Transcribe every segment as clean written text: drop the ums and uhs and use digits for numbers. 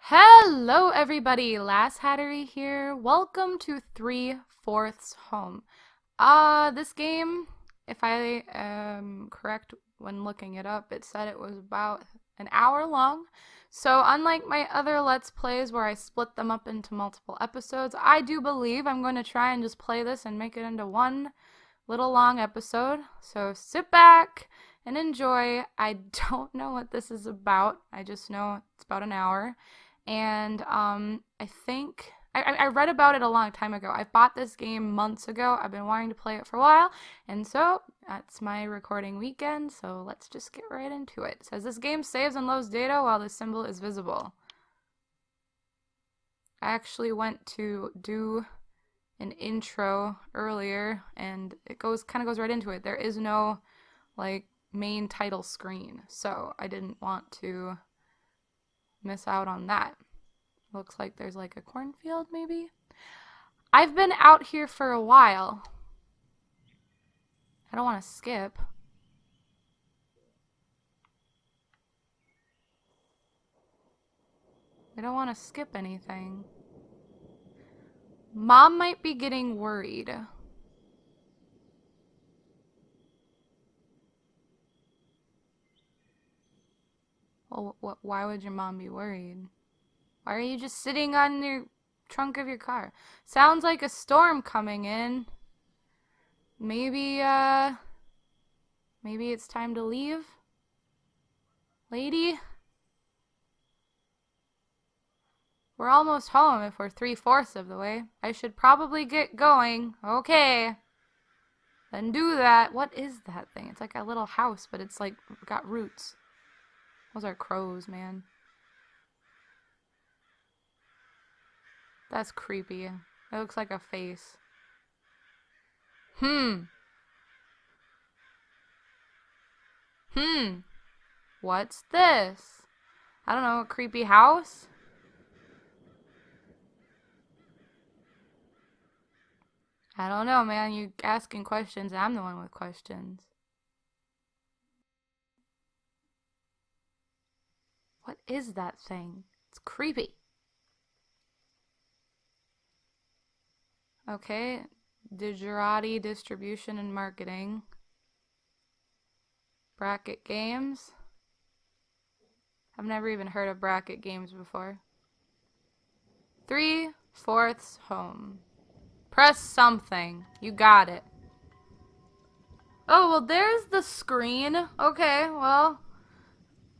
Hello everybody, Lasshatry here. Welcome to 3/4 Home. This game, if I am correct when looking it up, it said it was about an hour long. So unlike my other Let's Plays where I split them up into multiple episodes, I do believe I'm going to try and just play this and make it into one little long episode. So sit back and enjoy. I don't know what this is about. I just know it's about an hour. And I think I read about it a long time ago. I bought this game months ago. I've been wanting to play it for a while, and so that's my recording weekend. So let's just get right into it. It says this game saves and loads data while the symbol is visible. I actually went to do an intro earlier, and it kind of goes right into it. There is no like main title screen, so I didn't want to miss out on that. Looks like there's like a cornfield maybe. I've been out here for a while. I don't want to skip. I don't want to skip anything. Mom might be getting worried. Well, why would your mom be worried? Why are you just sitting on your trunk of your car? Sounds like a storm coming in. Maybe it's time to leave? Lady? We're almost home if we're 3/4 of the way. I should probably get going. Okay. Then do that. What is that thing? It's like a little house, but it's like got roots. Those are crows, man. That's creepy. It looks like a face. What's this? I don't know, a creepy house? I don't know, man. You asking questions. I'm the one with questions. What is that thing? It's creepy. Okay. Digerati Distribution and Marketing. Bracket Games. I've never even heard of Bracket Games before. 3/4 Home. Press something. You got it. Oh, well, there's the screen. Okay, well,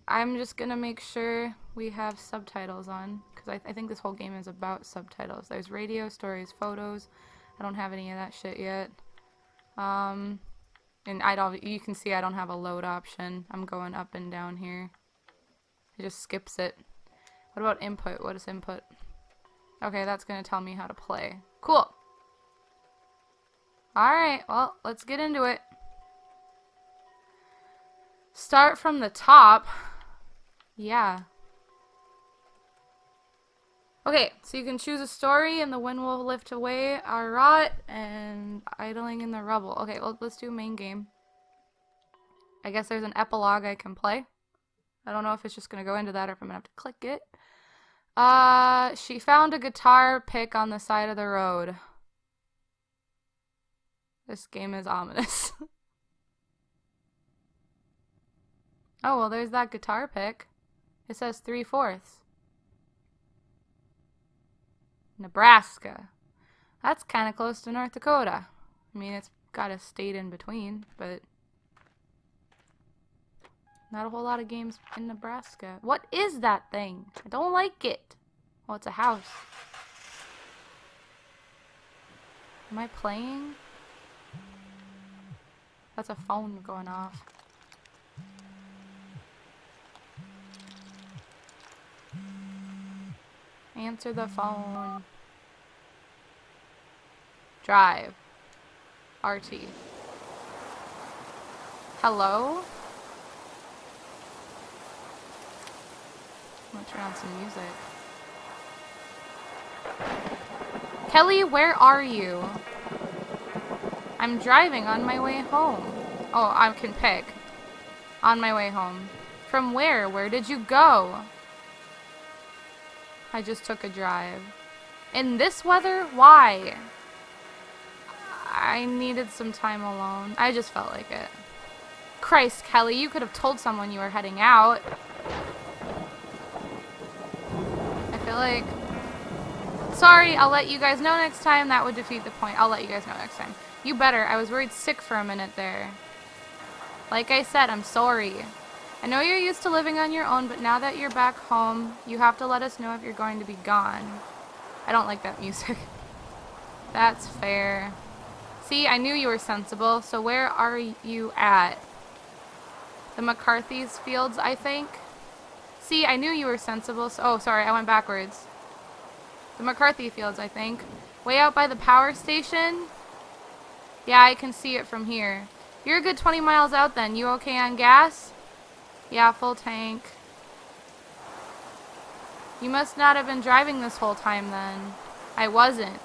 I'm just gonna make sure we have subtitles on, because I think this whole game is about subtitles. There's radio, stories, photos. I don't have any of that shit yet. And you can see I don't have a load option. I'm going up and down here. It just skips it. What about input? What is input? Okay, that's gonna tell me how to play. Cool. Alright, well, let's get into it. Start from the top. Yeah. Okay, so you can choose a story and the wind will lift away our rot and idling in the rubble. Okay, well, let's do main game. I guess there's an epilogue I can play. I don't know if it's just gonna go into that or if I'm gonna have to click it. She found a guitar pick on the side of the road. This game is ominous. Oh, well, there's that guitar pick. It says 3/4. Nebraska. That's kind of close to North Dakota. I mean, it's got a state in between, but not a whole lot of games in Nebraska. What is that thing? I don't like it. Oh, it's a house. Am I playing? That's a phone going off. Answer the phone. Drive. RT. Hello? I'm gonna turn on some music. Kelly, where are you? I'm driving on my way home. Oh, I can pick. On my way home. From where? Where did you go? I just took a drive. In this weather? Why? I needed some time alone. I just felt like it. Christ, Kelly, you could have told someone you were heading out. I feel like... Sorry, I'll let you guys know next time. That would defeat the point. I'll let you guys know next time. You better. I was worried sick for a minute there. Like I said, I'm sorry. I know you're used to living on your own, but now that you're back home, you have to let us know if you're going to be gone. I don't like that music. That's fair. See, I knew you were sensible, so where are you at? The McCarthy's Fields, I think? See, I knew you were sensible, so... Oh, sorry, I went backwards. The McCarthy Fields, I think. Way out by the power station? Yeah, I can see it from here. You're a good 20 miles out then. You okay on gas? Yeah, full tank. You must not have been driving this whole time then. I wasn't.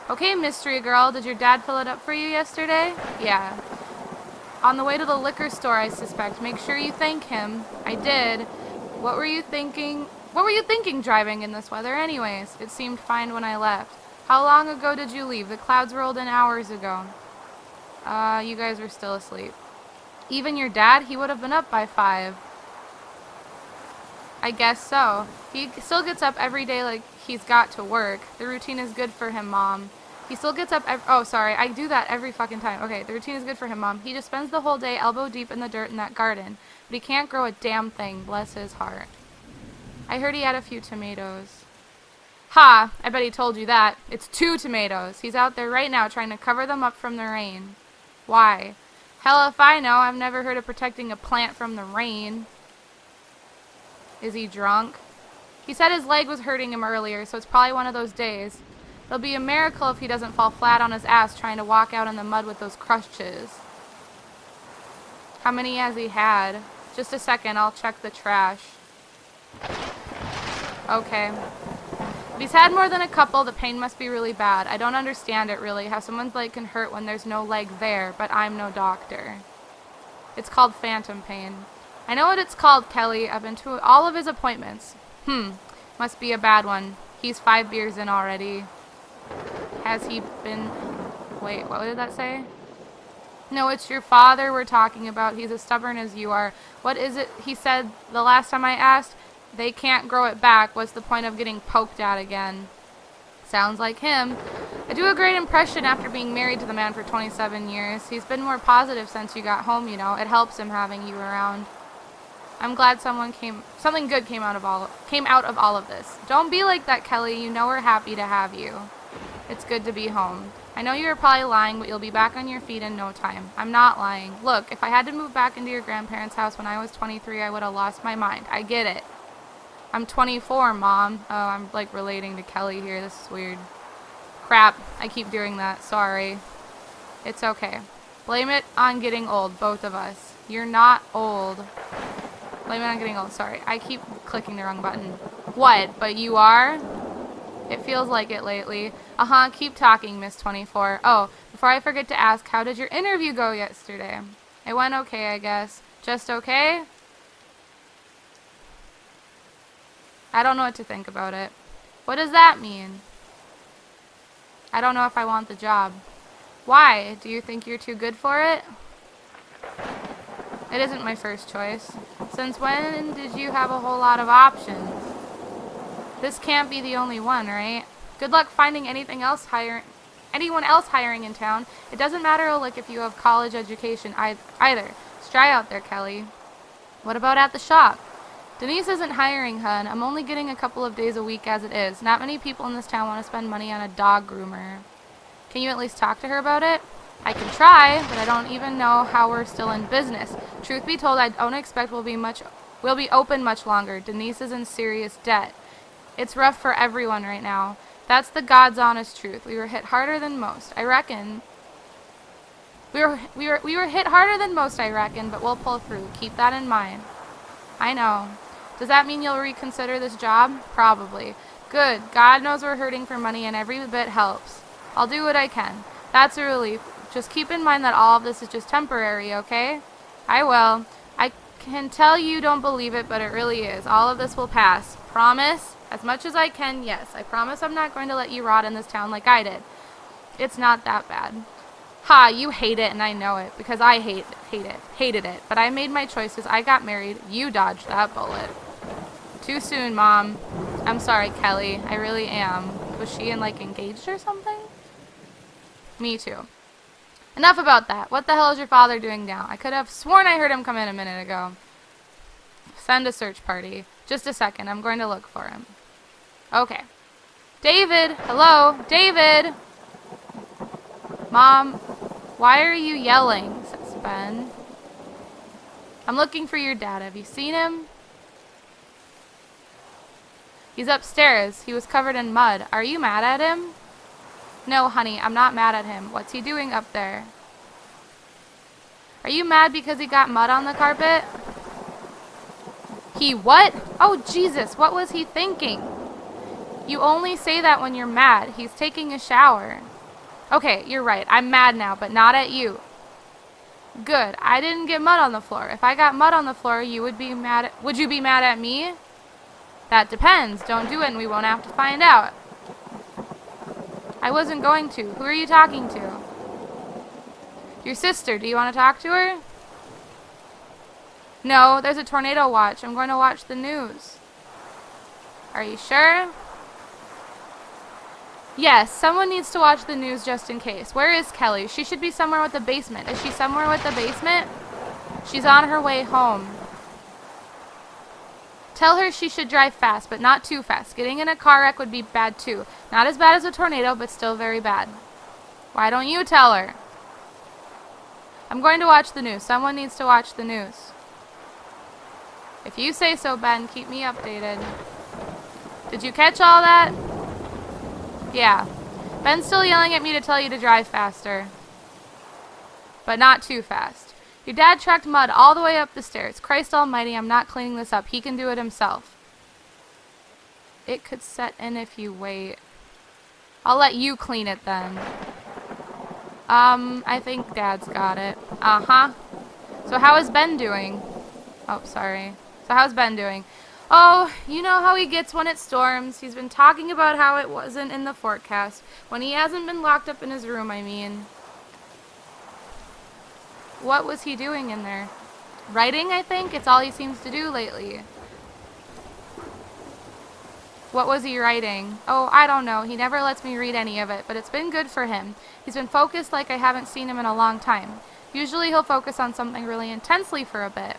Okay, mystery girl, did your dad fill it up for you yesterday? Yeah. On the way to the liquor store, I suspect. Make sure you thank him. I did. What were you thinking? What were you thinking driving in this weather anyways? It seemed fine when I left. How long ago did you leave? The clouds rolled in hours ago. You guys were still asleep. Even your dad? He would have been up by 5. I guess so. He still gets up every day like he's got to work. The routine is good for him, Mom. He still gets up oh, sorry. I do that every fucking time. Okay, the routine is good for him, Mom. He just spends the whole day elbow deep in the dirt in that garden. But he can't grow a damn thing. Bless his heart. I heard he had a few tomatoes. Ha! I bet he told you that. It's 2 tomatoes. He's out there right now trying to cover them up from the rain. Why? Hell if I know. I've never heard of protecting a plant from the rain. Is he drunk? He said his leg was hurting him earlier, so it's probably one of those days. It'll be a miracle if he doesn't fall flat on his ass trying to walk out in the mud with those crutches. How many has he had? Just a second, I'll check the trash. Okay. If he's had more than a couple, the pain must be really bad. I don't understand it really, how someone's leg can hurt when there's no leg there, but I'm no doctor. It's called phantom pain. I know what it's called, Kelly. I've been to all of his appointments. Must be a bad one. He's 5 beers in already. Has he been... Wait, what did that say? No, it's your father we're talking about. He's as stubborn as you are. What is it he said the last time I asked? They can't grow it back. What's the point of getting poked at again? Sounds like him. I do a great impression after being married to the man for 27 years. He's been more positive since you got home, you know. It helps him having you around. I'm glad something good came out of all of this. Don't be like that, Kelly. You know we're happy to have you. It's good to be home. I know you're probably lying, but you'll be back on your feet in no time. I'm not lying. Look, if I had to move back into your grandparents' house when I was 23, I would have lost my mind. I get it. I'm 24, Mom. Oh, I'm like relating to Kelly here. This is weird. Crap. I keep doing that. Sorry. It's okay. Blame it on getting old, both of us. You're not old. Blame it on getting old. Sorry. I keep clicking the wrong button. What? But you are? It feels like it lately. Keep talking, Miss 24. Oh, before I forget to ask, how did your interview go yesterday? It went okay, I guess. Just okay? I don't know what to think about it. What does that mean? I don't know if I want the job. Why? Do you think you're too good for it? It isn't my first choice. Since when did you have a whole lot of options? This can't be the only one, right? Good luck finding anyone else hiring in town. It doesn't matter a lick if you have college education either. It's dry out there, Kelly. What about at the shop? Denise isn't hiring, hun. I'm only getting a couple of days a week as it is. Not many people in this town want to spend money on a dog groomer. Can you at least talk to her about it? I can try, but I don't even know how we're still in business. Truth be told, I don't expect we'll be open much longer. Denise is in serious debt. It's rough for everyone right now. That's the God's honest truth. We were hit harder than most, I reckon. We were hit harder than most, I reckon, but we'll pull through. Keep that in mind. I know. Does that mean you'll reconsider this job? Probably. Good. God knows we're hurting for money and every bit helps. I'll do what I can. That's a relief. Just keep in mind that all of this is just temporary, okay? I will. I can tell you don't believe it, but it really is. All of this will pass. Promise? As much as I can, yes. I promise I'm not going to let you rot in this town like I did. It's not that bad. Ha, you hate it and I know it, because I hated it. But I made my choices. I got married. You dodged that bullet. Too soon, Mom. I'm sorry, Kelly. I really am. Was she engaged or something? Me too. Enough about that. What the hell is your father doing now? I could have sworn I heard him come in a minute ago. Send a search party. Just a second. I'm going to look for him. Okay. David! Hello? David! Mom, why are you yelling? Says Ben. I'm looking for your dad. Have you seen him? He's upstairs. He was covered in mud. Are you mad at him? No, honey, I'm not mad at him. What's he doing up there? Are you mad because he got mud on the carpet? He what? Oh, Jesus, what was he thinking? You only say that when you're mad. He's taking a shower. Okay, you're right. I'm mad now, but not at you. Good. I didn't get mud on the floor. If I got mud on the floor, you would be mad at... Would you be mad at me? That depends. Don't do it and we won't have to find out. I wasn't going to. Who are you talking to? Your sister. Do you want to talk to her? No, there's a tornado watch. I'm going to watch the news. Are you sure? Yes, someone needs to watch the news just in case. Where is Kelly? She should be somewhere with the basement. Is she somewhere with the basement? She's on her way home. Tell her she should drive fast, but not too fast. Getting in a car wreck would be bad too. Not as bad as a tornado, but still very bad. Why don't you tell her? I'm going to watch the news. Someone needs to watch the news. If you say so, Ben, keep me updated. Did you catch all that? Yeah. Ben's still yelling at me to tell you to drive faster. But not too fast. Your dad tracked mud all the way up the stairs. Christ almighty, I'm not cleaning this up. He can do it himself. It could set in if you wait. I'll let you clean it then. I think Dad's got it. Uh-huh. So how is Ben doing? Oh, sorry. So how's Ben doing? Oh, you know how he gets when it storms. He's been talking about how it wasn't in the forecast. When he hasn't been locked up in his room, I mean. What was he doing in there? Writing, I think? It's all he seems to do lately. What was he writing? Oh, I don't know. He never lets me read any of it, but it's been good for him. He's been focused like I haven't seen him in a long time. Usually he'll focus on something really intensely for a bit.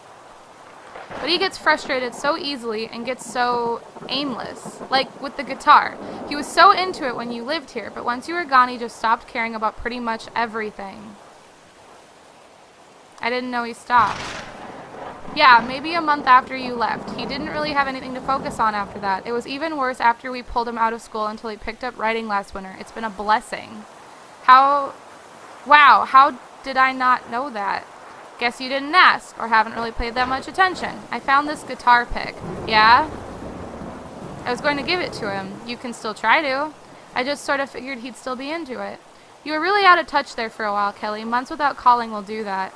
But he gets frustrated so easily and gets so aimless. Like with the guitar. He was so into it when you lived here, but once you were gone he just stopped caring about pretty much everything. I didn't know he stopped. Yeah, maybe a month after you left. He didn't really have anything to focus on after that. It was even worse after we pulled him out of school until he picked up writing last winter. It's been a blessing. Wow, how did I not know that? Guess you didn't ask, or haven't really paid that much attention. I found this guitar pick. Yeah? I was going to give it to him. You can still try to. I just sort of figured he'd still be into it. You were really out of touch there for a while, Kelly. Months without calling will do that.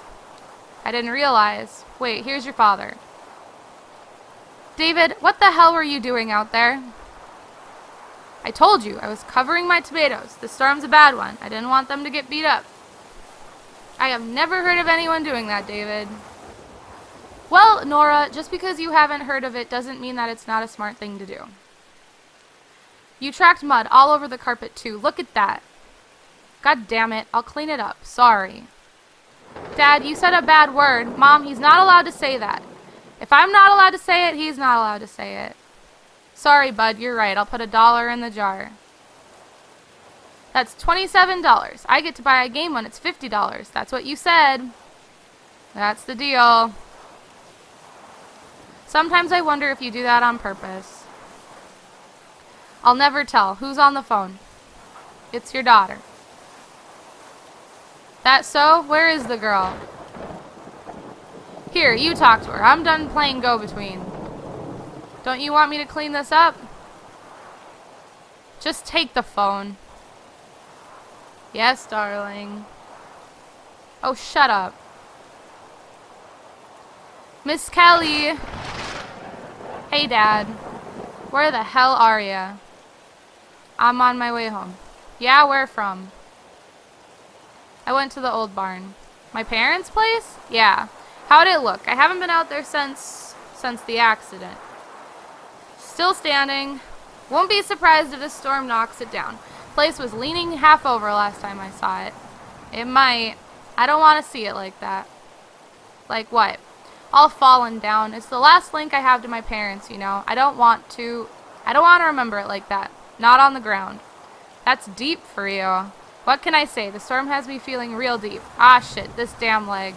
I didn't realize. Wait, here's your father. David, what the hell were you doing out there? I told you, I was covering my tomatoes. The storm's a bad one. I didn't want them to get beat up. I have never heard of anyone doing that, David. Well, Nora, just because you haven't heard of it doesn't mean that it's not a smart thing to do. You tracked mud all over the carpet, too. Look at that. God damn it. I'll clean it up. Sorry. Dad, you said a bad word. Mom, he's not allowed to say that. If I'm not allowed to say it, he's not allowed to say it. Sorry, bud, you're right. I'll put $1 in the jar. That's $27. I get to buy a game when it's $50. That's what you said. That's the deal. Sometimes I wonder if you do that on purpose. I'll never tell. Who's on the phone? It's your daughter. That so? Where is the girl? Here, you talk to her. I'm done playing go-between. Don't you want me to clean this up? Just take the phone. Yes, darling. Oh, shut up. Miss Kelly. Hey, Dad. Where the hell are ya? I'm on my way home. Yeah, where from? I went to the old barn. My parents' place? Yeah. How'd it look? I haven't been out there since the accident. Still standing. Won't be surprised if this storm knocks it down. Place was leaning half over last time I saw it. It might. I don't want to see it like that. Like what? All fallen down. It's the last link I have to my parents, you know. I don't want to remember it like that. Not on the ground. That's deep for you. What can I say? The storm has me feeling real deep. Ah, shit. This damn leg.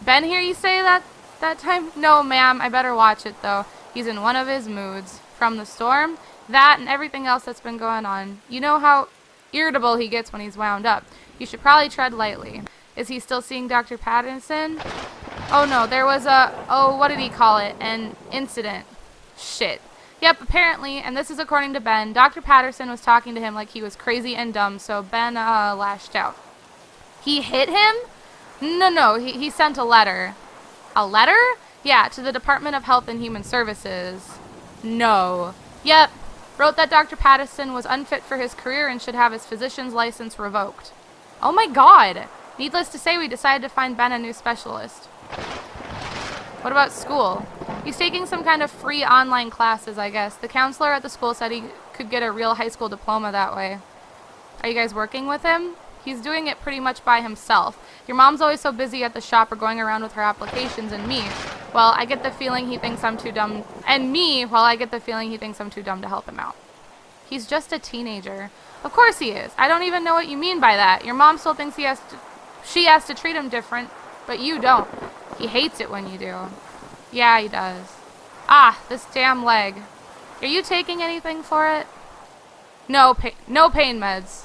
Ben here, you say that time? No, ma'am. I better watch it, though. He's in one of his moods. From the storm, that, and everything else that's been going on. You know how irritable he gets when he's wound up. You should probably tread lightly. Is he still seeing Dr. Patterson? Oh, no. There was what did he call it? An incident. Shit. Yep, apparently, and this is according to Ben, Dr. Patterson was talking to him like he was crazy and dumb, so Ben, lashed out. He hit him? No, he sent a letter. A letter? Yeah, to the Department of Health and Human Services. No. Yep, wrote that Dr. Patterson was unfit for his career and should have his physician's license revoked. Oh my god! Needless to say, we decided to find Ben a new specialist. What about school? He's taking some kind of free online classes, I guess. The counselor at the school said he could get a real high school diploma that way. Are you guys working with him? He's doing it pretty much by himself. Your mom's always so busy at the shop or going around with her applications, and I get the feeling he thinks I'm too dumb. I get the feeling he thinks I'm too dumb to help him out. He's just a teenager. Of course he is. I don't even know what you mean by that. Your mom still thinks she has to treat him different, but you don't. He hates it when you do. Yeah, he does. Ah, this damn leg. Are you taking anything for it? No pain meds.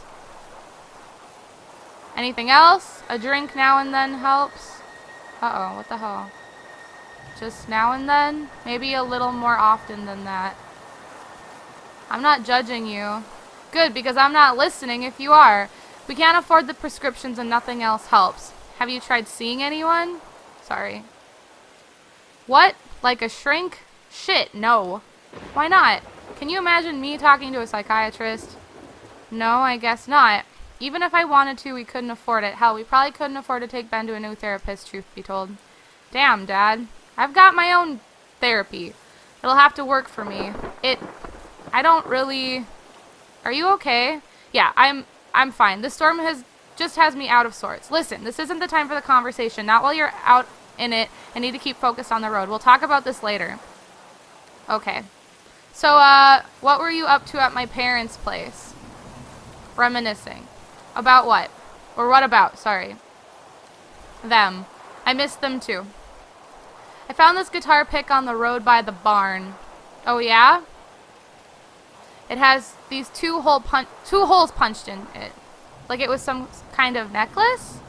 Anything else? A drink now and then helps? Uh-oh, what the hell? Just now and then? Maybe a little more often than that. I'm not judging you. Good, because I'm not listening if you are. We can't afford the prescriptions and nothing else helps. Have you tried seeing anyone? Sorry. What? Like a shrink? Shit, no. Why not? Can you imagine me talking to a psychiatrist? No, I guess not. Even if I wanted to, we couldn't afford it. Hell, we probably couldn't afford to take Ben to a new therapist, truth be told. Damn, Dad. I've got my own therapy. It'll have to work for me. I don't really... Are you okay? Yeah, I'm fine. The storm just has me out of sorts. Listen, this isn't the time for the conversation. Not while you're out in it and need to keep focused on the road. We'll talk about this later. Okay. So, what were you up to at my parents' place? Reminiscing. About what? Or what about? Sorry. Them. I missed them too. I found this guitar pick on the road by the barn. Oh yeah? It has these two holes punched in it. Like it was some kind of necklace?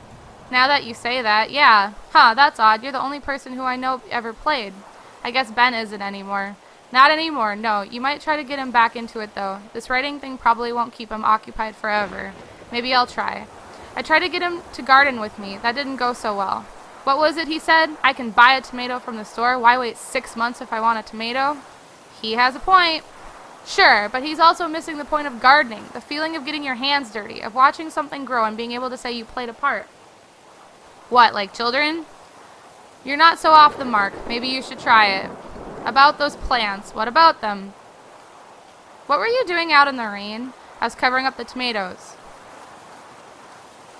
Now that you say that, yeah. Huh, that's odd. You're the only person who I know ever played. I guess Ben isn't anymore. Not anymore, no. You might try to get him back into it, though. This writing thing probably won't keep him occupied forever. Maybe I'll try. I tried to get him to garden with me. That didn't go so well. What was it he said? I can buy a tomato from the store. Why wait 6 months if I want a tomato? He has a point. Sure, but he's also missing the point of gardening. The feeling of getting your hands dirty, of watching something grow and being able to say you played a part. What, like children? You're not so off the mark. Maybe you should try it. About those plants. What about them? What were you doing out in the rain? I was covering up the tomatoes.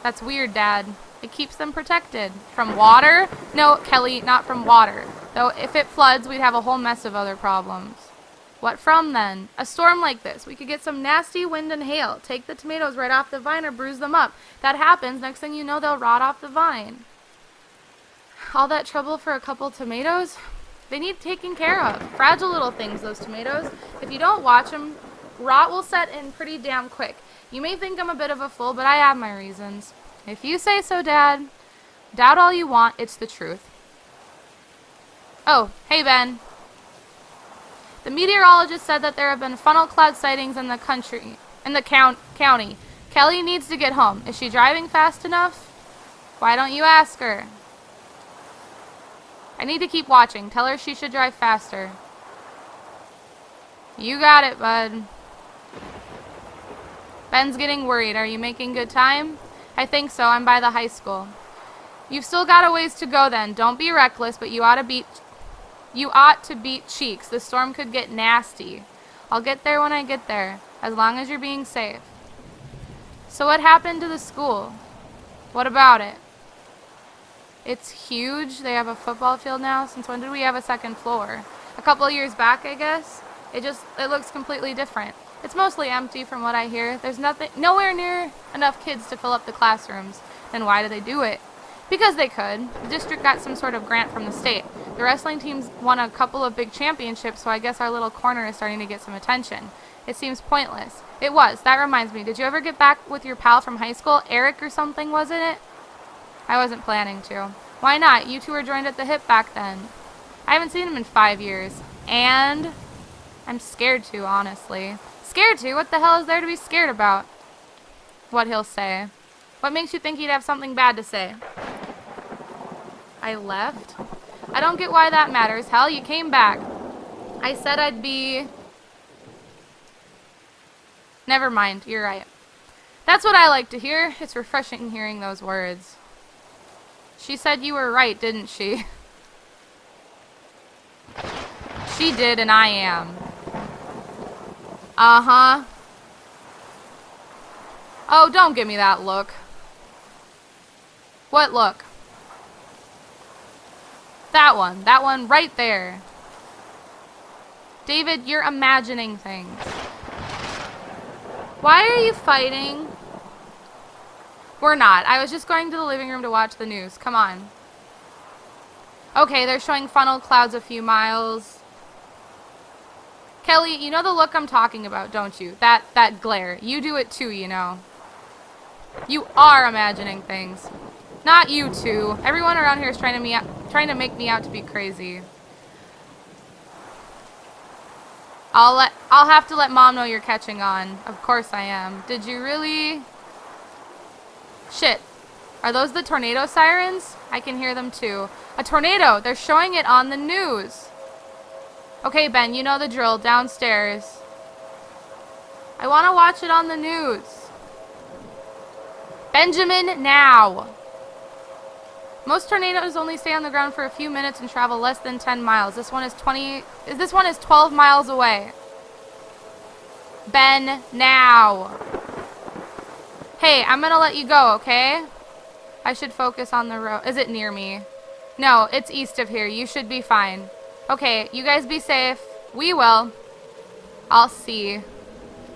That's weird, Dad. It keeps them protected. From water? No, Kelly, not from water. Though if it floods, we'd have a whole mess of other problems. What from, then? A storm like this. We could get some nasty wind and hail. Take the tomatoes right off the vine or bruise them up. That happens. Next thing you know, they'll rot off the vine. All that trouble for a couple tomatoes? They need taking care of. Fragile little things, those tomatoes. If you don't watch them, rot will set in pretty damn quick. You may think I'm a bit of a fool, but I have my reasons. If you say so, Dad. Doubt all you want, it's the truth. Oh, hey, Ben. The meteorologist said that there have been funnel cloud sightings in the county. Kelly needs to get home. Is she driving fast enough? Why don't you ask her? I need to keep watching. Tell her she should drive faster. You got it, bud. Ben's getting worried. Are you making good time? I think so. I'm by the high school. You've still got a ways to go then. Don't be reckless, but you ought to beat cheeks. The storm could get nasty. I'll get there when I get there, as long as you're being safe. So what happened to the school? What about it? It's huge. They have a football field now. Since when did we have a second floor? A couple of years back, I guess. It looks completely different. It's mostly empty from what I hear. There's nowhere near enough kids to fill up the classrooms. Then why do they do it? Because they could. The district got some sort of grant from the state. The wrestling teams won a couple of big championships, so I guess our little corner is starting to get some attention. It seems pointless. It was. That reminds me. Did you ever get back with your pal from high school? Eric or something, wasn't it? I wasn't planning to. Why not? You two were joined at the hip back then. I haven't seen him in 5 years. And I'm scared to, honestly. Scared to? What the hell is there to be scared about? What he'll say. What makes you think he'd have something bad to say? I left? I don't get why that matters. Hell, you came back. I said I'd be... Never mind, you're right. That's what I like to hear. It's refreshing hearing those words. She said you were right, didn't she? She did, and I am. Uh-huh. Oh, don't give me that look. What look? That one right there. David, you're imagining things. Why are you fighting? We're not. I was just going to the living room to watch the news. Come on. Okay, they're showing funnel clouds a few miles. Kelly, you know the look I'm talking about, don't you? That glare. You do it too, you know. You are imagining things. Not you two. Everyone around here is trying to make me out to be crazy. I'll have to let Mom know you're catching on. Of course I am. Did you really? Shit. Are those the tornado sirens? I can hear them too. A tornado! They're showing it on the news. Okay, Ben, you know the drill. Downstairs. I want to watch it on the news. Benjamin, now! Most tornadoes only stay on the ground for a few minutes and travel less than 10 miles. This one is 12 miles away. Ben, now! Hey, I'm gonna let you go, okay? I should focus on the road. Is it near me? No, it's east of here. You should be fine. Okay, you guys be safe. We will. I'll see.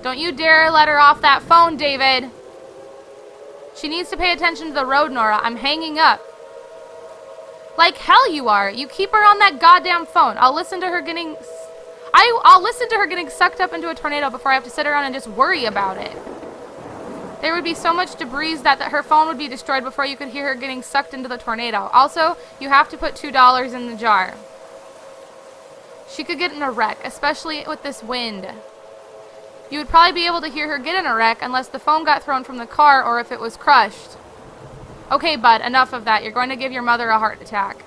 Don't you dare let her off that phone, David. She needs to pay attention to the road, Nora. I'm hanging up. Like hell you are. You keep her on that goddamn phone. I'll listen to her getting sucked up into a tornado before I have to sit around and just worry about it. There would be so much debris that her phone would be destroyed before you could hear her getting sucked into the tornado. Also, you have to put $2 in the jar. She could get in a wreck, especially with this wind. You would probably be able to hear her get in a wreck unless the phone got thrown from the car or if it was crushed. Okay, bud, enough of that. You're going to give your mother a heart attack.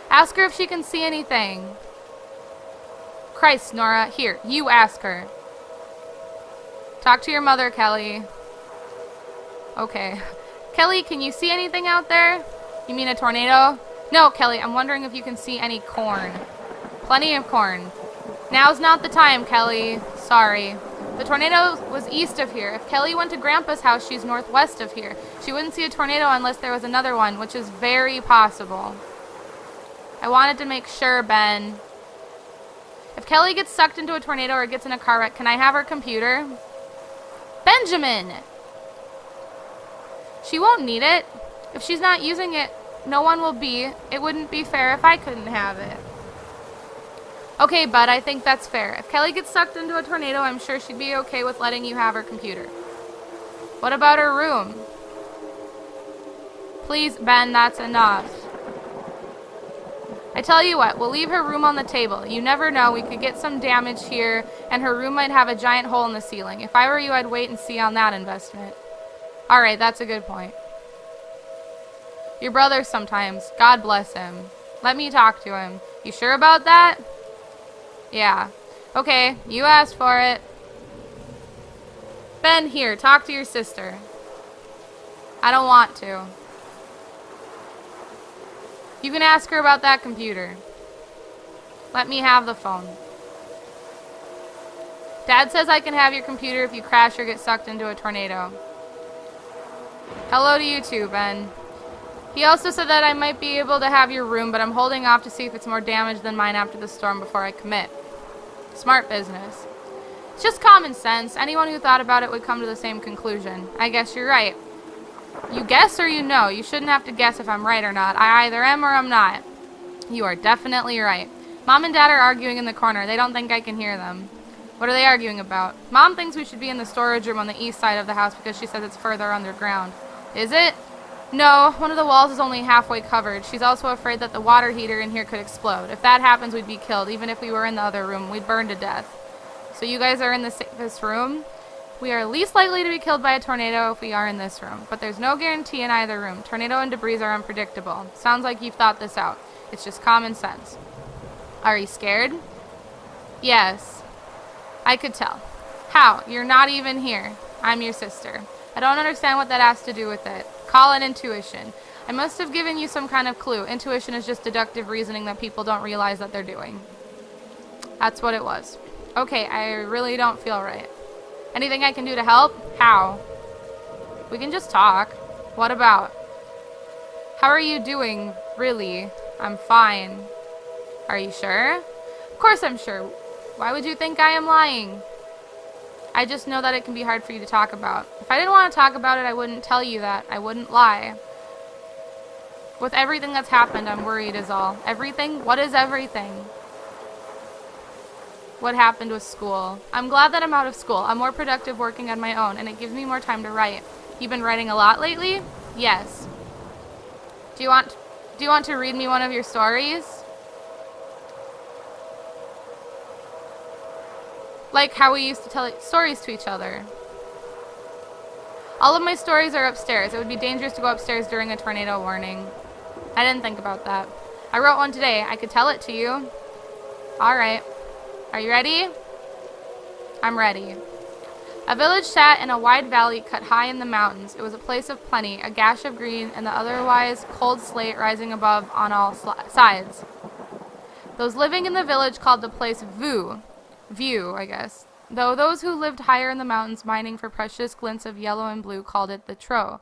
Ask her if she can see anything. Christ, Nora. Here, you ask her. Talk to your mother, Kelly. Okay. Kelly, can you see anything out there? You mean a tornado? No, Kelly, I'm wondering if you can see any corn. Plenty of corn. Now's not the time, Kelly. Sorry. The tornado was east of here. If Kelly went to Grandpa's house, she's northwest of here. She wouldn't see a tornado unless there was another one, which is very possible. I wanted to make sure, Ben. If Kelly gets sucked into a tornado or gets in a car wreck, can I have her computer? Benjamin! She won't need it. If she's not using it, no one will be. It wouldn't be fair if I couldn't have it. Okay, bud, I think that's fair. If Kelly gets sucked into a tornado, I'm sure she'd be okay with letting you have her computer. What about her room? Please, Ben, that's enough. I tell you what, we'll leave her room on the table. You never know, we could get some damage here, and her room might have a giant hole in the ceiling. If I were you, I'd wait and see on that investment. Alright, that's a good point. Your brother sometimes. God bless him. Let me talk to him. You sure about that? Yeah. Okay, you asked for it. Ben, here, talk to your sister. I don't want to. You can ask her about that computer. Let me have the phone. Dad says I can have your computer if you crash or get sucked into a tornado. Hello to you too, Ben. He also said that I might be able to have your room, but I'm holding off to see if it's more damaged than mine after the storm before I commit. Smart business. It's just common sense. Anyone who thought about it would come to the same conclusion. I guess you're right. You guess or you know. You shouldn't have to guess if I'm right or not. I either am or I'm not. You are definitely right. Mom and Dad are arguing in the corner. They don't think I can hear them. What are they arguing about? Mom thinks we should be in the storage room on the east side of the house because she says it's further underground. Is it? No, one of the walls is only halfway covered. She's also afraid that the water heater in here could explode. If that happens, we'd be killed. Even if we were in the other room, we'd burn to death. So you guys are in the safest room? We are least likely to be killed by a tornado if we are in this room, but there's no guarantee in either room. Tornado and debris are unpredictable. Sounds like you've thought this out. It's just common sense. Are you scared? Yes. I could tell. How? You're not even here. I'm your sister. I don't understand what that has to do with it. Call it intuition. I must have given you some kind of clue. Intuition is just deductive reasoning that people don't realize that they're doing. That's what it was. Okay, I really don't feel right. Anything I can do to help? How? We can just talk. What about? How are you doing? Really? I'm fine. Are you sure? Of course I'm sure. Why would you think I am lying? I just know that it can be hard for you to talk about. If I didn't want to talk about it, I wouldn't tell you that. I wouldn't lie. With everything that's happened, I'm worried is all. Everything? What is everything? What happened with school? I'm glad that I'm out of school. I'm more productive working on my own, and it gives me more time to write. You've been writing a lot lately? Yes. Do you want to read me one of your stories? Like how we used to tell stories to each other. All of my stories are upstairs. It would be dangerous to go upstairs during a tornado warning. I didn't think about that. I wrote one today. I could tell it to you. Alright. Are you ready? I'm ready. A village sat in a wide valley cut high in the mountains. It was a place of plenty, a gash of green, and the otherwise cold slate rising above on all sides. Those living in the village called the place View, I guess. Though those who lived higher in the mountains, mining for precious glints of yellow and blue, called it the Tro.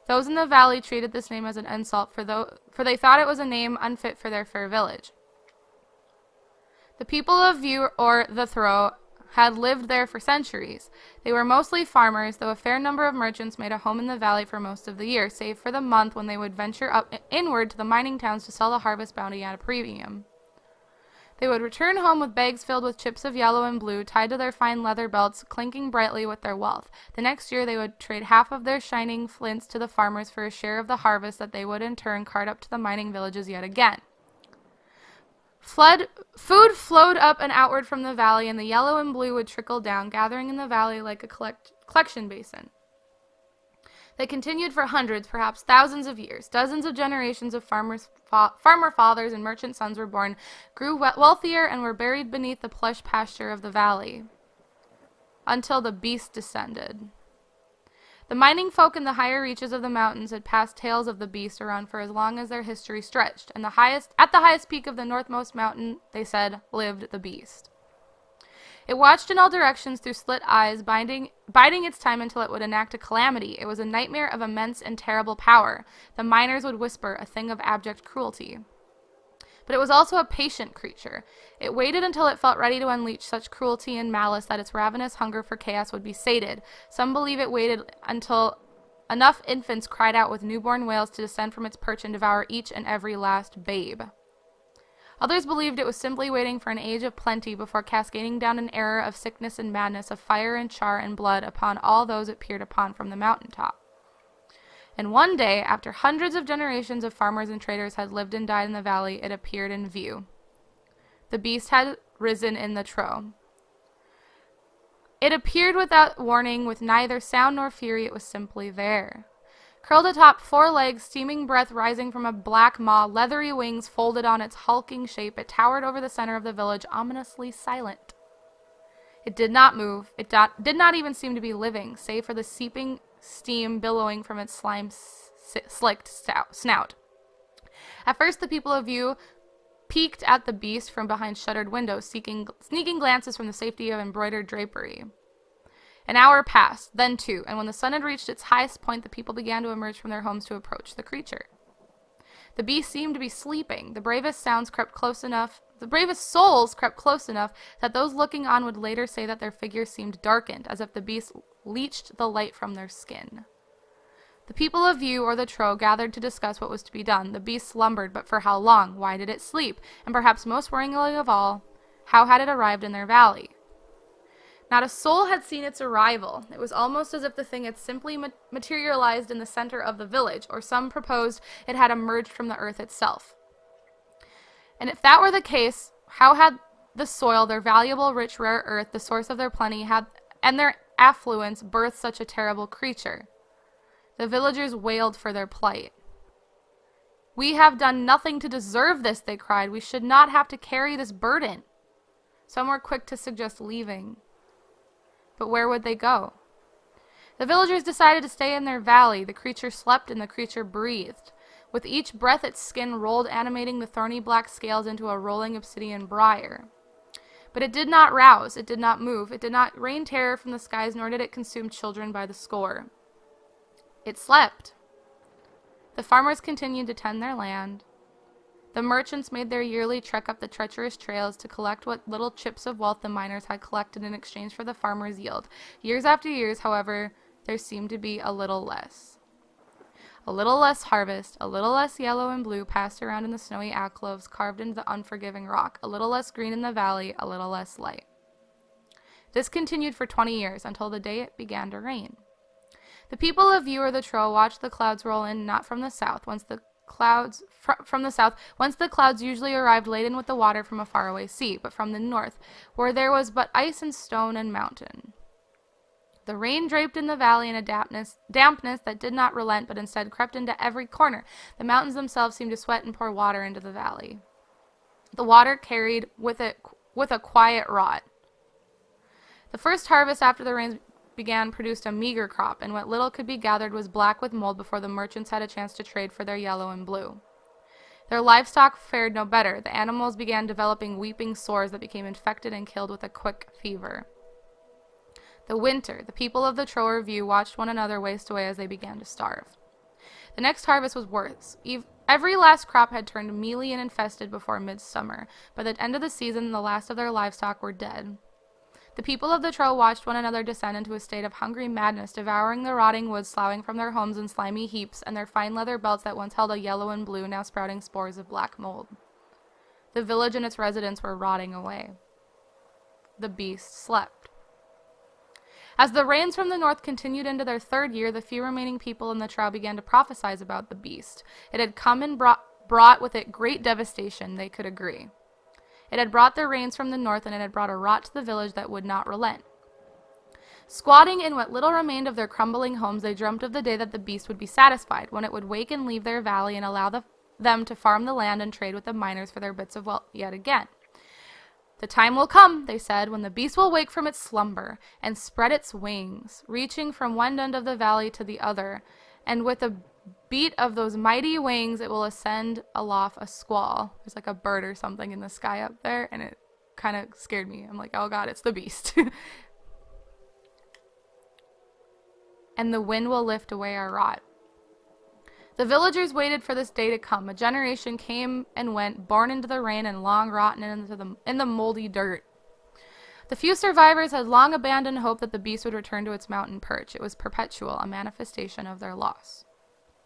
Those in the valley treated this name as an insult, for they thought it was a name unfit for their fair village. The people of View, or the Thro, had lived there for centuries. They were mostly farmers, though a fair number of merchants made a home in the valley for most of the year, save for the month when they would venture up inward to the mining towns to sell the harvest bounty at a premium. They would return home with bags filled with chips of yellow and blue, tied to their fine leather belts, clinking brightly with their wealth. The next year they would trade half of their shining flints to the farmers for a share of the harvest that they would in turn cart up to the mining villages yet again. Food flowed up and outward from the valley, and the yellow and blue would trickle down, gathering in the valley like a collection basin. They continued for hundreds, perhaps thousands of years. Dozens of generations of farmer fathers and merchant sons were born, grew wealthier, and were buried beneath the plush pasture of the valley, until the beast descended. The mining folk in the higher reaches of the mountains had passed tales of the beast around for as long as their history stretched, and at the highest peak of the northmost mountain, they said, lived the beast. It watched in all directions through slit eyes, biding its time until it would enact a calamity. It was a nightmare of immense and terrible power. The miners would whisper, a thing of abject cruelty. But it was also a patient creature. It waited until it felt ready to unleash such cruelty and malice that its ravenous hunger for chaos would be sated. Some believe it waited until enough infants cried out with newborn wails to descend from its perch and devour each and every last babe. Others believed it was simply waiting for an age of plenty before cascading down an era of sickness and madness, of fire and char and blood upon all those it peered upon from the mountaintop. And one day, after hundreds of generations of farmers and traders had lived and died in the valley, it appeared in view. The beast had risen in the Tro. It appeared without warning, with neither sound nor fury. It was simply there. Curled atop 4 legs, steaming breath rising from a black maw, leathery wings folded on its hulking shape, it towered over the center of the village, ominously silent. It did not move. It did not even seem to be living, save for the seeping steam billowing from its slime-slicked snout. At first, the people of view peeked at the beast from behind shuttered windows, sneaking glances from the safety of embroidered drapery. An hour passed, then 2, and when the sun had reached its highest point, the people began to emerge from their homes to approach the creature. The beast seemed to be sleeping. The bravest souls crept close enough that those looking on would later say that their figures seemed darkened, as if the beast leached the light from their skin. The people of view, or the Tro, gathered to discuss what was to be done. The beast slumbered, but for how long? Why did it sleep? And perhaps most worryingly of all, how had it arrived in their valley? Not a soul had seen its arrival. It was almost as if the thing had simply materialized in the center of the village, or some proposed it had emerged from the earth itself. And if that were the case, how had the soil, their valuable, rich, rare earth, the source of their plenty, and their affluence, birthed such a terrible creature? The villagers wailed for their plight. "We have done nothing to deserve this," they cried. "We should not have to carry this burden." Some were quick to suggest leaving. But where would they go? The villagers decided to stay in their valley. The creature slept and the creature breathed. With each breath, its skin rolled, animating the thorny black scales into a rolling obsidian briar. But it did not rouse, it did not move, it did not rain terror from the skies, nor did it consume children by the score. It slept. The farmers continued to tend their land. The merchants made their yearly trek up the treacherous trails to collect what little chips of wealth the miners had collected in exchange for the farmers' yield. Years after years, however, there seemed to be a little less. A little less harvest, a little less yellow and blue passed around in the snowy alcoves carved into the unforgiving rock, a little less green in the valley, a little less light. This continued for 20 years, until the day it began to rain. The people of View or the Tro watched the clouds roll in, not from the south, whence the clouds usually arrived laden with the water from a faraway sea, but from the north, where there was but ice and stone and mountain. The rain draped in the valley in a dampness that did not relent, but instead crept into every corner. The mountains themselves seemed to sweat and pour water into the valley. The water carried with it a quiet rot. The first harvest after the rains began produced a meager crop, and what little could be gathered was black with mold before the merchants had a chance to trade for their yellow and blue. Their livestock fared no better. The animals began developing weeping sores that became infected and killed with a quick fever. The winter, the people of the Trower View watched one another waste away as they began to starve. The next harvest was worse. Every last crop had turned mealy and infested before midsummer. By the end of the season, the last of their livestock were dead. The people of the Tro watched one another descend into a state of hungry madness, devouring the rotting wood, sloughing from their homes in slimy heaps, and their fine leather belts that once held a yellow and blue, now sprouting spores of black mold. The village and its residents were rotting away. The beast slept. As the rains from the north continued into their third year, the few remaining people in the Trow began to prophesy about the beast. It had come and brought with it great devastation, they could agree. It had brought the rains from the north, and it had brought a rot to the village that would not relent. Squatting in what little remained of their crumbling homes, they dreamt of the day that the beast would be satisfied, when it would wake and leave their valley and allow them to farm the land and trade with the miners for their bits of wealth yet again. "The time will come," they said, "when the beast will wake from its slumber and spread its wings, reaching from one end of the valley to the other, and with a beat of those mighty wings it will ascend aloft a squall." There's like a bird or something in the sky up there, and it kind of scared me. I'm like, oh god, it's the beast. "And the wind will lift away our rot." The villagers waited for this day to come. A generation came and went, born into the rain and long rotten in the moldy dirt. The few survivors had long abandoned hope that the beast would return to its mountain perch. It was perpetual, a manifestation of their loss.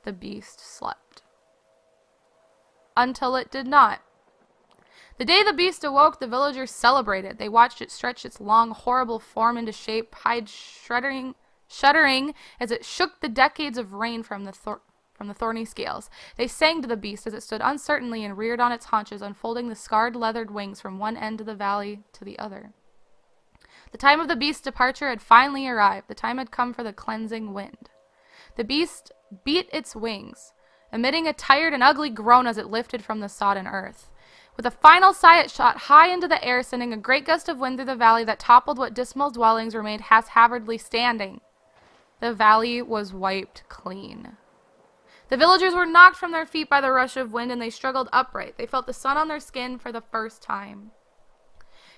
The beast slept. Until it did not. The day the beast awoke, the villagers celebrated. They watched it stretch its long, horrible form into shape, hide shuddering as it shook the decades of rain from the thorny scales. They sang to the beast as it stood uncertainly and reared on its haunches, unfolding the scarred, leathered wings from one end of the valley to the other. The time of the beast's departure had finally arrived. The time had come for the cleansing wind. The beast beat its wings, emitting a tired and ugly groan as it lifted from the sodden earth. With a final sigh, it shot high into the air, sending a great gust of wind through the valley that toppled what dismal dwellings remained haphazardly standing. The valley was wiped clean. The villagers were knocked from their feet by the rush of wind, and they struggled upright. They felt the sun on their skin for the first time.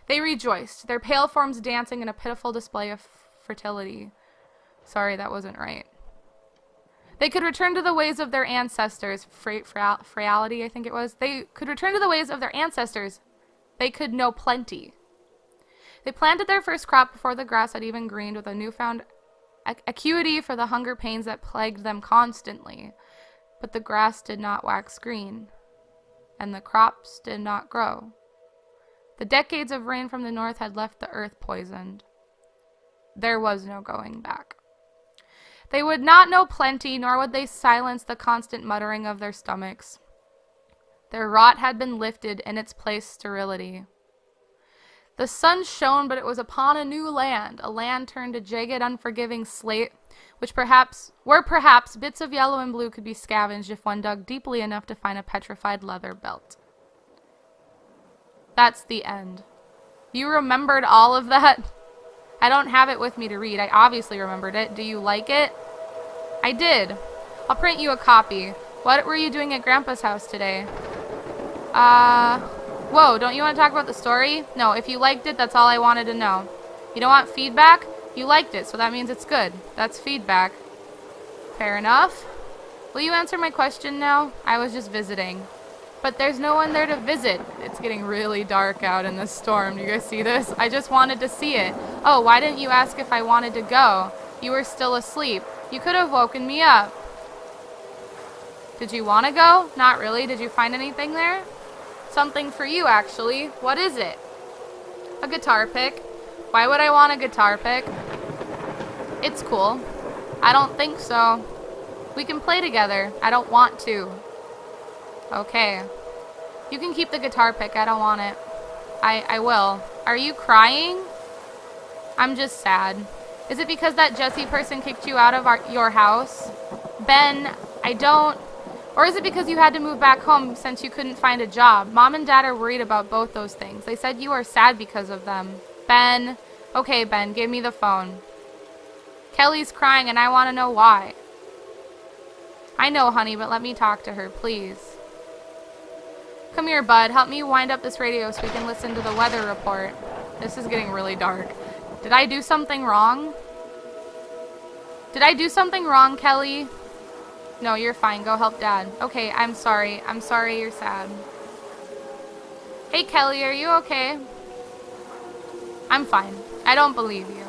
They rejoiced, their pale forms dancing in a pitiful display of fertility. Sorry, that wasn't right. They could return to the ways of their ancestors. Frailty, I think it was. They could return to the ways of their ancestors. They could know plenty. They planted their first crop before the grass had even greened, with a newfound acuity for the hunger pains that plagued them constantly. But the grass did not wax green, and the crops did not grow. The decades of rain from the north had left the earth poisoned. There was no going back. They would not know plenty, nor would they silence the constant muttering of their stomachs. Their rot had been lifted, in its place sterility. The sun shone, but it was upon a new land, a land turned to jagged, unforgiving slate, where perhaps bits of yellow and blue could be scavenged if one dug deeply enough to find a petrified leather belt. That's the end. You remembered all of that? I don't have it with me to read. I obviously remembered it. Do you like it? I did. I'll print you a copy. What were you doing at Grandpa's house today? Whoa, don't you want to talk about the story? No, if you liked it, that's all I wanted to know. You don't want feedback? You liked it, so that means it's good. That's feedback. Fair enough. Will you answer my question now? I was just visiting. But there's no one there to visit. It's getting really dark out in this storm. Do you guys see this? I just wanted to see it. Oh, why didn't you ask if I wanted to go? You were still asleep. You could have woken me up. Did you want to go? Not really. Did you find anything there? Something for you, actually. What is it? A guitar pick. Why would I want a guitar pick? It's cool. I don't think so. We can play together. I don't want to. Okay. You can keep the guitar pick. I don't want it. I will. Are you crying? I'm just sad. Is it because that Jesse person kicked you out of your house? Ben, I don't... Or is it because you had to move back home since you couldn't find a job? Mom and Dad are worried about both those things. They said you are sad because of them. Ben. Okay, Ben, give me the phone. Kelly's crying and I want to know why. I know, honey, but let me talk to her, please. Come here, bud. Help me wind up this radio so we can listen to the weather report. This is getting really dark. Did I do something wrong? Did I do something wrong, Kelly? No, you're fine. Go help Dad. Okay, I'm sorry. I'm sorry you're sad. Hey, Kelly, are you okay? I'm fine. I don't believe you.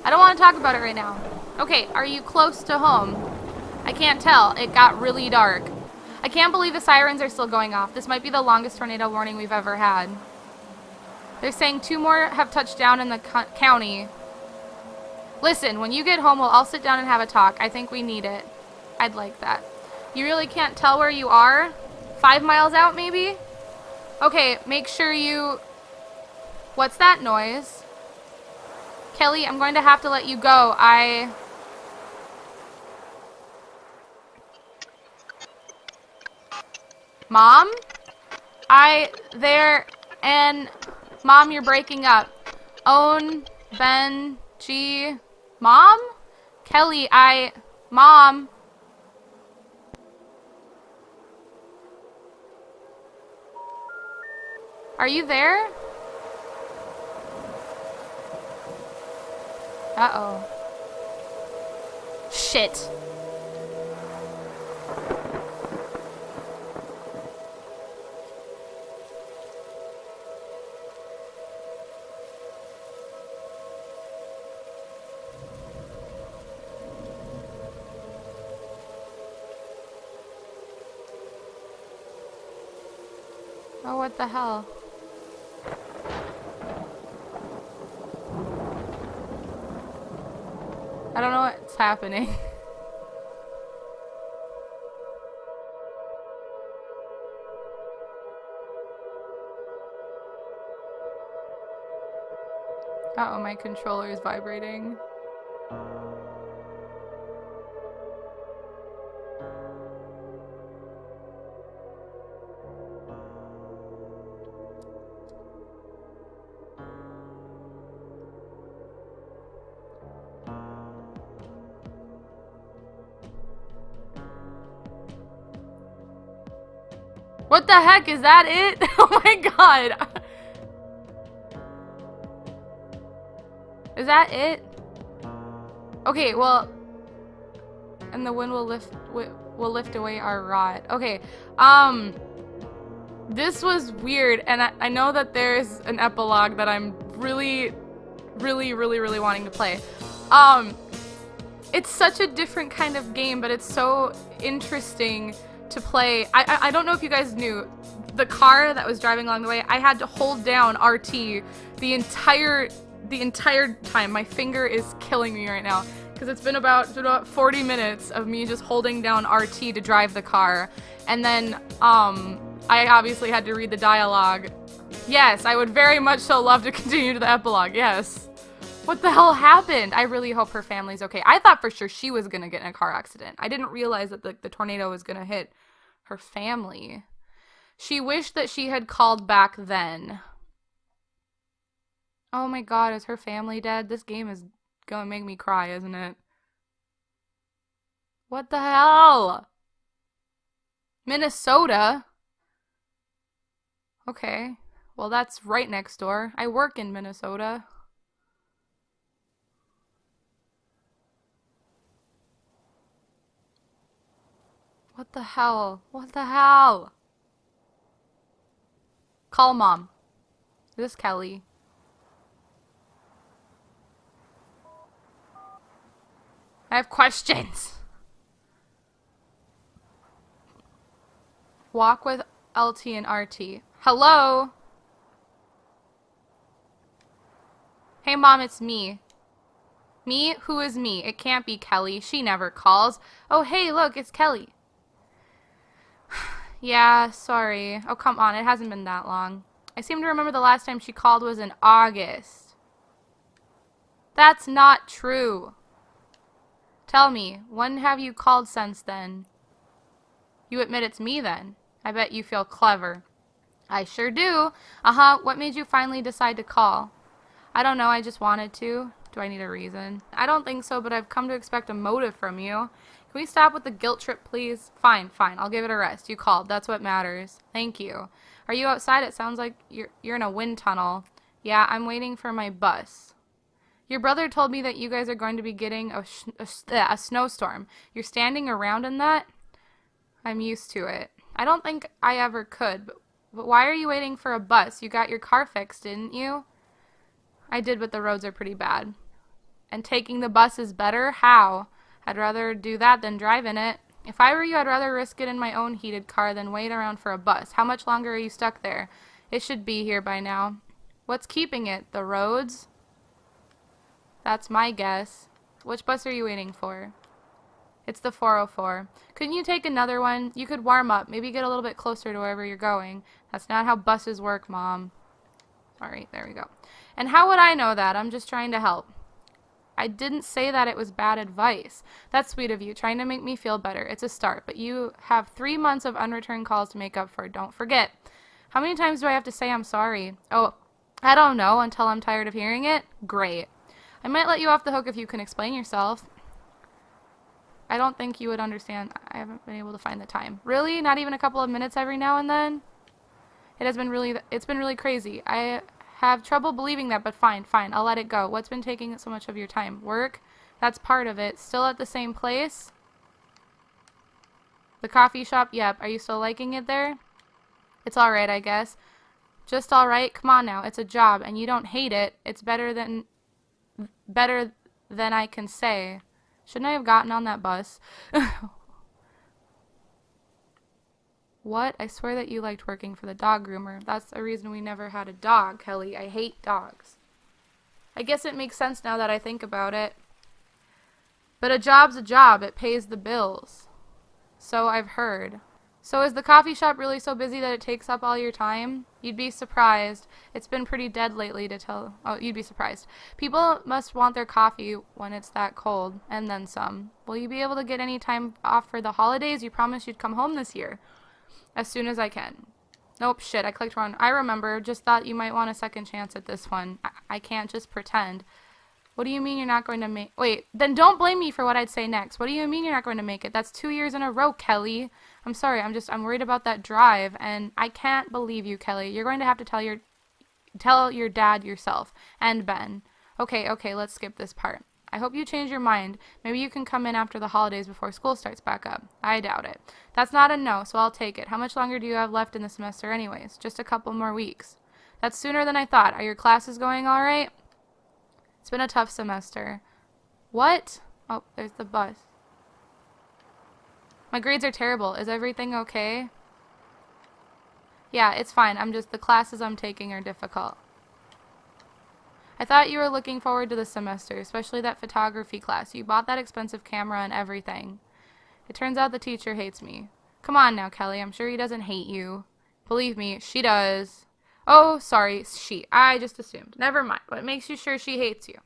I don't want to talk about it right now. Okay, are you close to home? I can't tell. It got really dark. I can't believe the sirens are still going off. This might be the longest tornado warning we've ever had. They're saying 2 more have touched down in the county. Listen, when you get home, we'll all sit down and have a talk. I think we need it. I'd like that. You really can't tell where you are? 5 miles out, maybe? Okay, make sure you... What's that noise? Kelly, I'm going to have to let you go. Mom? Mom, you're breaking up. Own, Ben, G, Mom? Kelly, Mom? Are you there? Uh-oh. Shit. Oh, what the hell? I don't know what's happening. Uh-oh, my controller is vibrating. What the heck? Is that it? Oh my god. Is that it? Okay, well, and the wind will lift away our rot. Okay, this was weird, and I know that there's an epilogue that I'm really wanting to play. It's such a different kind of game, but it's so interesting to play. I don't know if you guys knew, the car that was driving along the way, I had to hold down RT the entire time. My finger is killing me right now because it's been about 40 minutes of me just holding down RT to drive the car, and then I obviously had to read the dialogue. Yes, I would very much so love to continue to the epilogue. Yes. What the hell happened? I really hope her family's okay. I thought for sure she was gonna get in a car accident. I didn't realize that the tornado was gonna hit her family. She wished that she had called back then. Oh my god, is her family dead? This game is gonna make me cry, isn't it? What the hell? Minnesota? Okay. Well, that's right next door. I work in Minnesota. What the hell? What the hell? Call mom. This is Kelly. I have questions. Walk with LT and RT. Hello? Hey mom, it's me. Me? Who is me? It can't be Kelly. She never calls. Oh hey, look, it's Kelly. Yeah, sorry. Oh, come on, it hasn't been that long. I seem to remember the last time she called was in August. That's not true. Tell me, when have you called since then? You admit it's me then. I bet you feel clever. I sure do. Uh-huh, what made you finally decide to call? I don't know, I just wanted to. Do I need a reason? I don't think so, but I've come to expect a motive from you. Can we stop with the guilt trip, please? Fine, I'll give it a rest. You called. That's what matters. Thank you. Are you outside? It sounds like you're in a wind tunnel. Yeah, I'm waiting for my bus. Your brother told me that you guys are going to be getting a snowstorm. You're standing around in that? I'm used to it. I don't think I ever could, but why are you waiting for a bus? You got your car fixed, didn't you? I did, but the roads are pretty bad. And taking the bus is better? How? I'd rather do that than drive in it. If I were you, I'd rather risk it in my own heated car than wait around for a bus. How much longer are you stuck there? It should be here by now. What's keeping it? The roads? That's my guess. Which bus are you waiting for? It's the 404. Couldn't you take another one? You could warm up. Maybe get a little bit closer to wherever you're going. That's not how buses work, Mom. Alright, there we go. And how would I know that? I'm just trying to help. I didn't say that it was bad advice. That's sweet of you, trying to make me feel better. It's a start, but you have 3 months of unreturned calls to make up for. Don't forget. How many times do I have to say I'm sorry? Oh, I don't know until I'm tired of hearing it. Great. I might let you off the hook if you can explain yourself. I don't think you would understand. I haven't been able to find the time. Really? Not even a couple of minutes every now and then? It's been really crazy. I have trouble believing that, but fine. I'll let it go. What's been taking so much of your time? Work? That's part of it. Still at the same place? The coffee shop? Yep. Are you still liking it there? It's alright, I guess. Just alright? Come on now. It's a job, and you don't hate it. It's better than I can say. Shouldn't I have gotten on that bus? What? I swear that you liked working for the dog groomer. That's a reason we never had a dog, Kelly. I hate dogs. I guess it makes sense now that I think about it. But a job's a job. It pays the bills. So I've heard. So is the coffee shop really so busy that it takes up all your time? You'd be surprised. It's been pretty dead lately to tell. Oh, you'd be surprised. People must want their coffee when it's that cold, and then some. Will you be able to get any time off for the holidays? You promised you'd come home this year. As soon as I can. Nope, shit, I clicked wrong. I remember. Just thought you might want a second chance at this one. I can't just pretend. What do you mean you're not going to make... Wait, then don't blame me for what I'd say next. What do you mean you're not going to make it? That's 2 years in a row, Kelly. I'm sorry, I'm worried about that drive, and I can't believe you, Kelly. You're going to have to tell your dad yourself, and Ben. Okay, let's skip this part. I hope you change your mind. Maybe you can come in after the holidays before school starts back up. I doubt it. That's not a no, so I'll take it. How much longer do you have left in the semester anyways? Just a couple more weeks. That's sooner than I thought. Are your classes going all right? It's been a tough semester. What? Oh, there's the bus. My grades are terrible. Is everything okay? Yeah, it's fine. The classes I'm taking are difficult. I thought you were looking forward to the semester, especially that photography class. You bought that expensive camera and everything. It turns out the teacher hates me. Come on now, Kelly. I'm sure he doesn't hate you. Believe me, she does. Oh, sorry, she. I just assumed. Never mind. What makes you sure she hates you?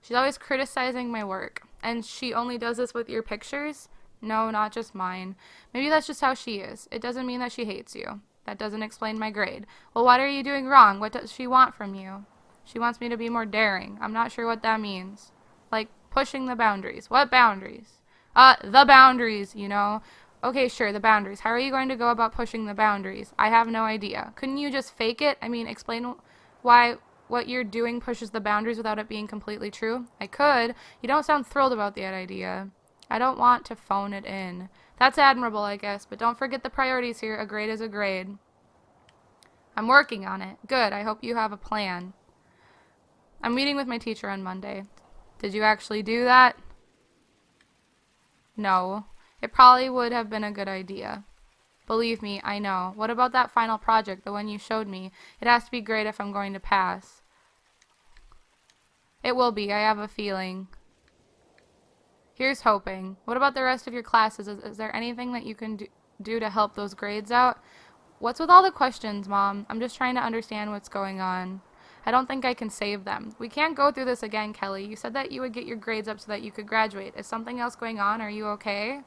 She's always criticizing my work. And she only does this with your pictures? No, not just mine. Maybe that's just how she is. It doesn't mean that she hates you. That doesn't explain my grade. Well, what are you doing wrong? What does she want from you? She wants me to be more daring. I'm not sure what that means. Like, pushing the boundaries. What boundaries? The boundaries, you know. Okay, sure, the boundaries. How are you going to go about pushing the boundaries? I have no idea. Couldn't you just fake it? I mean, explain why what you're doing pushes the boundaries without it being completely true? I could. You don't sound thrilled about that idea. I don't want to phone it in. That's admirable, I guess, but don't forget the priorities here. A grade is a grade. I'm working on it. Good. I hope you have a plan. I'm meeting with my teacher on Monday. Did you actually do that? No. It probably would have been a good idea. Believe me, I know. What about that final project, the one you showed me? It has to be great if I'm going to pass. It will be. I have a feeling. Here's hoping. What about the rest of your classes? Is there anything that you can do to help those grades out? What's with all the questions, Mom? I'm just trying to understand what's going on. I don't think I can save them. We can't go through this again, Kelly. You said that you would get your grades up so that you could graduate. Is something else going on? Are you okay?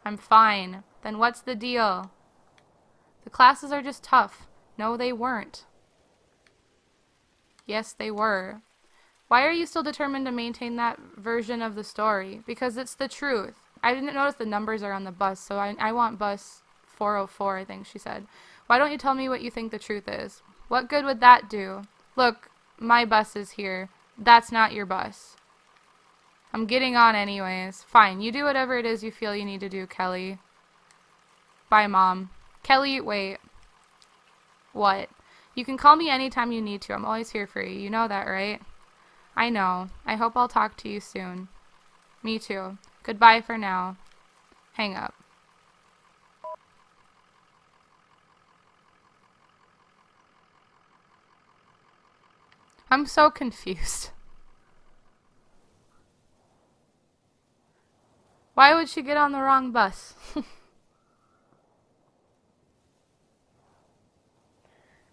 I'm fine. Then what's the deal? The classes are just tough. No, they weren't. Yes, they were. Why are you still determined to maintain that version of the story? Because it's the truth. I didn't notice the numbers are on the bus, so I want bus 404, I think she said. Why don't you tell me what you think the truth is? What good would that do? Look, my bus is here. That's not your bus. I'm getting on anyways. Fine, you do whatever it is you feel you need to do, Kelly. Bye, Mom. Kelly, wait. What? You can call me anytime you need to. I'm always here for you. You know that, right? I know. I hope I'll talk to you soon. Me too. Goodbye for now. Hang up. I'm so confused. Why would she get on the wrong bus?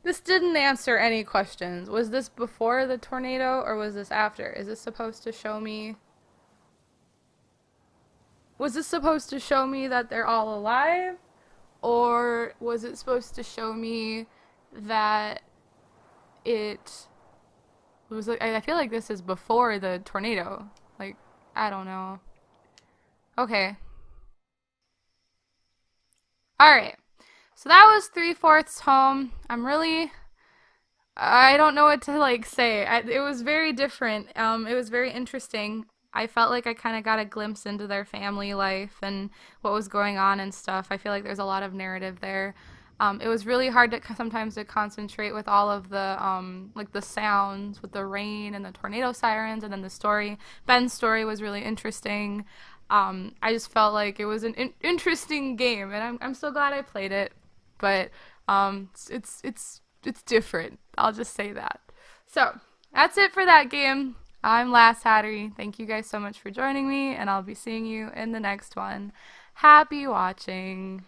This didn't answer any questions. Was this before the tornado or was this after? Is this supposed to show me... Was this supposed to show me that they're all alive? Or was it supposed to show me that it was like... I feel like this is before the tornado. Like, I don't know. Okay. Alright. So that was 3/4 home. I don't know what to like say. It was very different. It was very interesting. I felt like I kind of got a glimpse into their family life and what was going on and stuff. I feel like there's a lot of narrative there. It was really hard to sometimes to concentrate with all of the like the sounds with the rain and the tornado sirens and then the story. Ben's story was really interesting. I just felt like it was an interesting game, and I'm so glad I played it. But it's different. I'll just say that. So that's it for that game. I'm Lasshatry. Thank you guys so much for joining me, and I'll be seeing you in the next one. Happy watching.